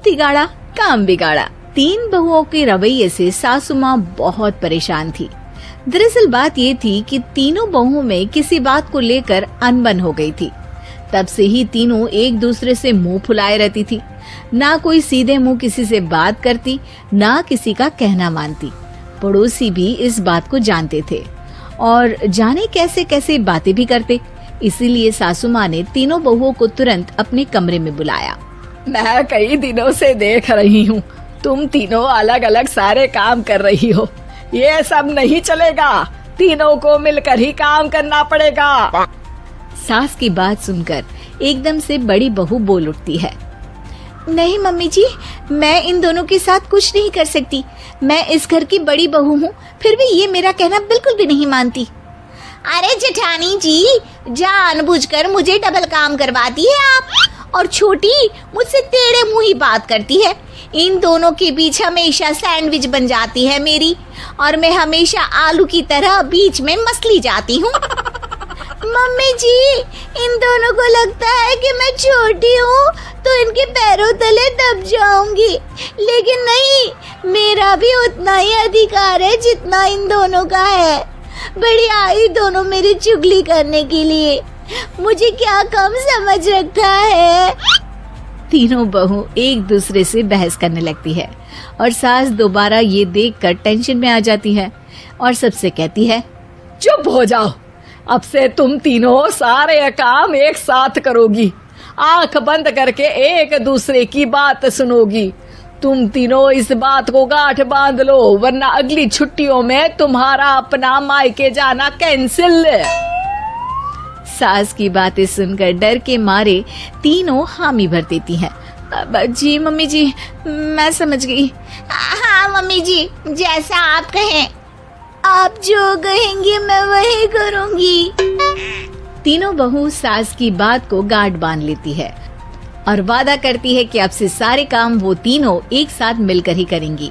तिगाड़ा काम बिगाड़ा। 3 बहुओं के रवैये से सासू माँ बहुत परेशान थी। दरअसल बात ये थी कि तीनों बहुओं में किसी बात को लेकर अनबन हो गई थी। तब से ही तीनों एक दूसरे से मुंह फुलाए रहती थी। ना कोई सीधे मुंह किसी से बात करती, ना किसी का कहना मानती। पड़ोसी भी इस बात को जानते थे और जाने कैसे कैसे बातें भी करते। इसीलिए सासू माँ ने तीनों बहुओं को तुरंत अपने कमरे में बुलाया। मैं कई दिनों से देख रही हूँ, तुम तीनों अलग अलग सारे काम कर रही हो। ये सब नहीं चलेगा, तीनों को मिलकर ही काम करना पड़ेगा। सास की बात सुनकर एकदम से बड़ी बहू बोल उठती है। नहीं मम्मी जी, मैं इन दोनों के साथ कुछ नहीं कर सकती। मैं इस घर की बड़ी बहू हूँ, फिर भी ये मेरा कहना बिल्कुल भी नहीं मानती। अरे जेठानी जी, जानबूझकर मुझे डबल काम करवाती है आप। और छोटी मुझसे टेढ़े मुंह ही बात करती है। इन दोनों के बीच हमेशा सैंडविच बन जाती है मेरी, और मैं हमेशा आलू की तरह बीच में मसली जाती हूँ। मम्मी जी, इन दोनों को लगता है कि मैं छोटी हूँ तो इनके पैरों तले दब जाऊंगी, लेकिन नहीं, मेरा भी उतना ही अधिकार है जितना इन दोनों का है। बड़ी आई दोनों मेरी चुगली करने के लिए, मुझे क्या कम समझ रखा है। तीनों बहू एक दूसरे से बहस करने लगती है और सास दोबारा ये देखकर टेंशन में आ जाती है और सबसे कहती है, चुप हो जाओ, अब से तुम तीनों सारे काम एक साथ करोगी। आंख बंद करके एक दूसरे की बात सुनोगी। तुम तीनों इस बात को गांठ बांध लो, वरना अगली छुट्टियों में तुम्हारा अपना मायके जाना कैंसिल। सास की बातें सुनकर डर के मारे तीनों हामी भर देती हैं। जी मम्मी जी, मैं समझ गई। हाँ मम्मी जी, जैसा आप कहें। आप जो कहेंगे मैं वही करूंगी। तीनों बहू सास की बात को गांठ बांध लेती है और वादा करती है कि अब से सारे काम वो तीनों एक साथ मिलकर ही करेंगी।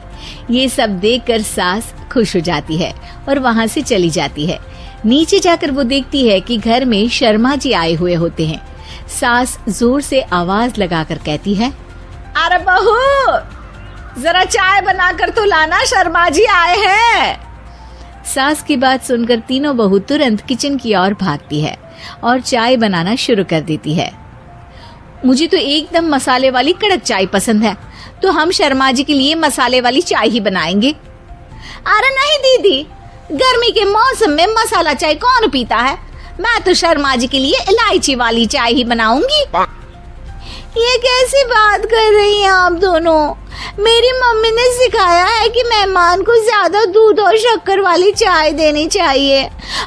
ये सब देखकर सास खुश हो जाती है और वहाँ से चली जाती है। नीचे जाकर वो देखती है कि घर में शर्मा जी आए हुए होते हैं। सास जोर से आवाज लगाकर कहती है, अरे बहू, जरा चाय बनाकर तो लाना, शर्मा जी आए हैं। सास की बात सुनकर तीनों बहू तुरंत किचन की ओर भागती है और चाय बनाना शुरू कर देती है। मुझे तो एकदम मसाले वाली कड़क चाय पसंद है, तो हम शर्मा जी के लिए मसाले वाली चाय ही बनाएंगे। अरे नहीं दीदी, गर्मी के मौसम में मसाला चाय कौन पीता है? मैं तो शर्मा जी के लिए इलायची वाली चाय ही बनाऊंगी। ये कैसी बात कर रही हैं आप दोनों? मेरी मम्मी ने सिखाया है कि मेहमान को ज्यादा दूध और शक्कर वाली चाय देनी चाहिए,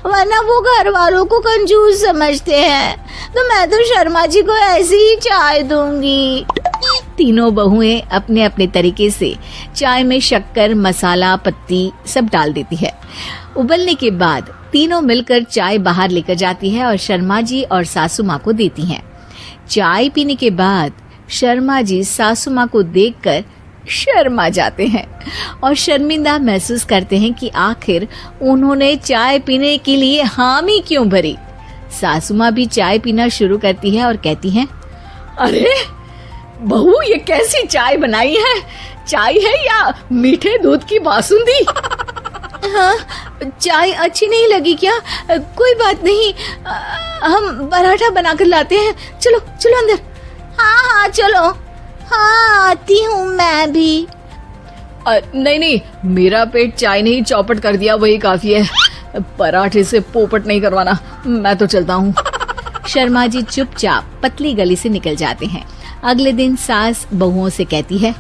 वरना वो घर वालों को कंजूस समझते हैं। तो मैं तो शर्मा जी को ऐसी ही चाय दूंगी। तीनों बहुएं अपने अपने तरीके से चाय में शक्कर, मसाला, पत्ती सब डाल देती है। उबलने के बाद तीनों मिलकर चाय बाहर लेकर जाती है और शर्मा जी और सासू माँ को देती हैं। चाय पीने के बाद शर्मा जी सासू माँ को देखकर शर्मा जाते हैं और शर्मिंदा महसूस करते हैं कि आखिर उन्होंने चाय पीने के लिए हामी क्यों भरी। सासू माँ भी चाय पीना शुरू करती है और कहती हैं, अरे बहू, ये कैसी चाय बनाई है? चाय है या मीठे दूध की बासुंदी? हाँ, चाय अच्छी नहीं लगी क्या? कोई बात नहीं, हम पराठा बनाकर लाते हैं। चलो चलो अंदर। हाँ चलो। हाँ, आती हूँ मैं भी। नहीं, मेरा पेट चाय ने ही चौपट कर दिया, वही काफी है। पराठे से पोपट नहीं करवाना, मैं तो चलता हूँ। शर्मा जी चुपचाप पतली गली से निकल जाते हैं। अगले दिन सास बहुओं से कहती है,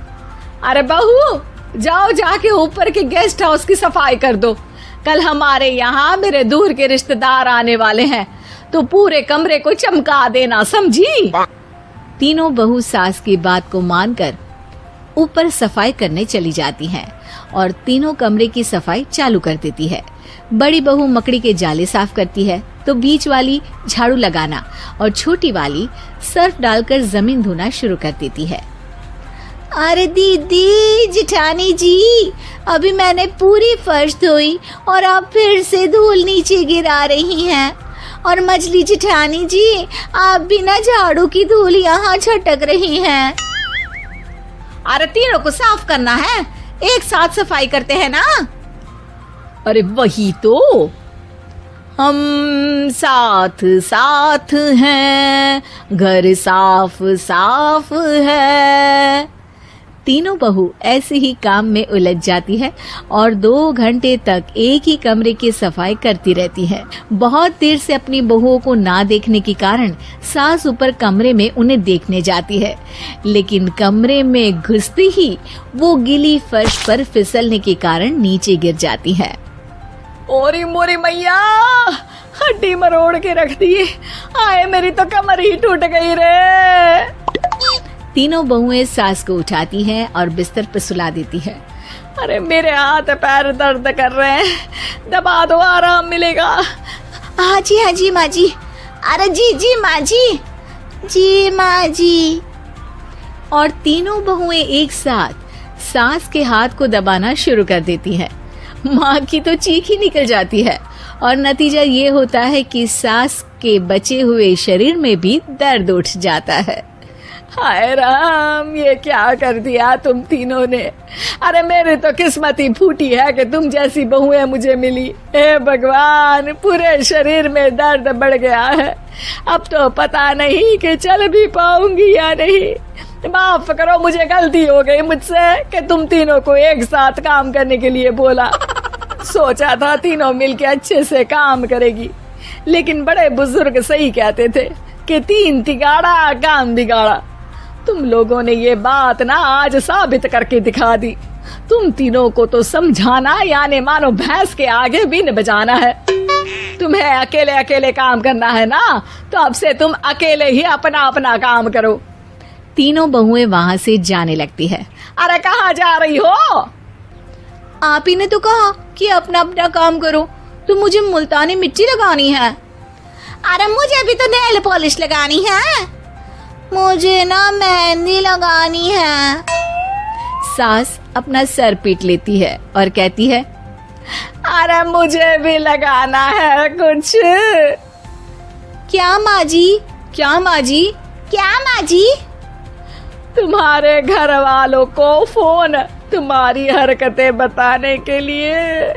अरे बहू, जाओ जाके ऊपर के गेस्ट हाउस की सफाई कर दो। कल हमारे यहाँ मेरे दूर के रिश्तेदार आने वाले हैं, तो पूरे कमरे को चमका देना, समझी? तीनों बहू सास की बात को मानकर ऊपर सफाई करने चली जाती हैं और तीनों कमरे की सफाई चालू कर देती है। बड़ी बहू मकड़ी के जाले साफ करती है, तो बीच वाली झाड़ू लगाना और छोटी वाली सर्फ डालकर जमीन धोना शुरू कर देती है। अरे दीदी, जेठानी जी, अभी मैंने पूरी फर्श धोई और आप फिर से धूल नीचे गिरा रही हैं। और मछली जेठानी जी, आप बिना झाड़ू की धूल यहाँ छटक रही हैं। अरे तीनों को साफ करना है, एक साथ सफाई करते हैं ना। अरे वही तो, हम साथ साथ हैं, घर साफ साफ है। तीनों बहू ऐसे ही काम में उलझ जाती है और 2 घंटे तक एक ही कमरे की सफाई करती रहती है। बहुत देर से अपनी बहुओं को ना देखने के कारण सास ऊपर कमरे में उन्हें देखने जाती है, लेकिन कमरे में घुसती ही वो गीली फर्श पर फिसलने के कारण नीचे गिर जाती है। ओरी मोरी मैया, हड्डी मरोड़ के रख दी। आए मेरी तो कमर ही टूट गई रे। तीनों बहुएं सास को उठाती हैं और बिस्तर पर सुला देती है। अरे मेरे हाथ पैर दर्द कर रहे हैं, दबा दो, आराम मिलेगा। हाँ जी माँ जी। अरे जी माँ जी, जी माँ जी। और तीनों बहुएं एक साथ सास के हाथ को दबाना शुरू कर देती हैं। माँ की तो चीख ही निकल जाती है और नतीजा ये होता है कि सास के बचे हुए शरीर में भी दर्द उठ जाता है। हाय राम, ये क्या कर दिया तुम तीनों ने। अरे मेरी तो किस्मत ही फूटी है कि तुम जैसी बहुएं मुझे मिली। हे भगवान, पूरे शरीर में दर्द बढ़ गया है। अब तो पता नहीं कि चल भी पाऊंगी या नहीं। माफ करो, मुझे गलती हो गई मुझसे कि तुम तीनों को एक साथ काम करने के लिए बोला। सोचा था तीनों मिलके अच्छे से काम करेगी, लेकिन बड़े बुजुर्ग सही कहते थे कि 3 तिगाड़ा काम बिगाड़ा। तुम लोगों ने ये बात ना आज साबित करके दिखा दी। तुम तीनों को तो समझाना यानी मानो भैंस के आगे बीन बजाना है। तुम्हें अकेले अकेले काम करना है ना, तो अब से तुम अकेले ही अपना अपना काम करो। तीनों बहुएं वहाँ से जाने लगती है। अरे कहाँ जा रही हो? आप ही ने तो कहा कि अपना अपना काम करो, तो मुझे मुल्तानी मिट्टी लगानी है। अरे मुझे भी तो नेल पॉलिश लगानी है, मुझे ना मेहंदी लगानी है। सास अपना सर पीट लेती है और कहती है, अरे मुझे भी लगाना है कुछ। क्या माँ जी? क्या माँ जी? क्या माँ जी? तुम्हारे घर वालों को फोन तुम्हारी हरकतें बताने के लिए।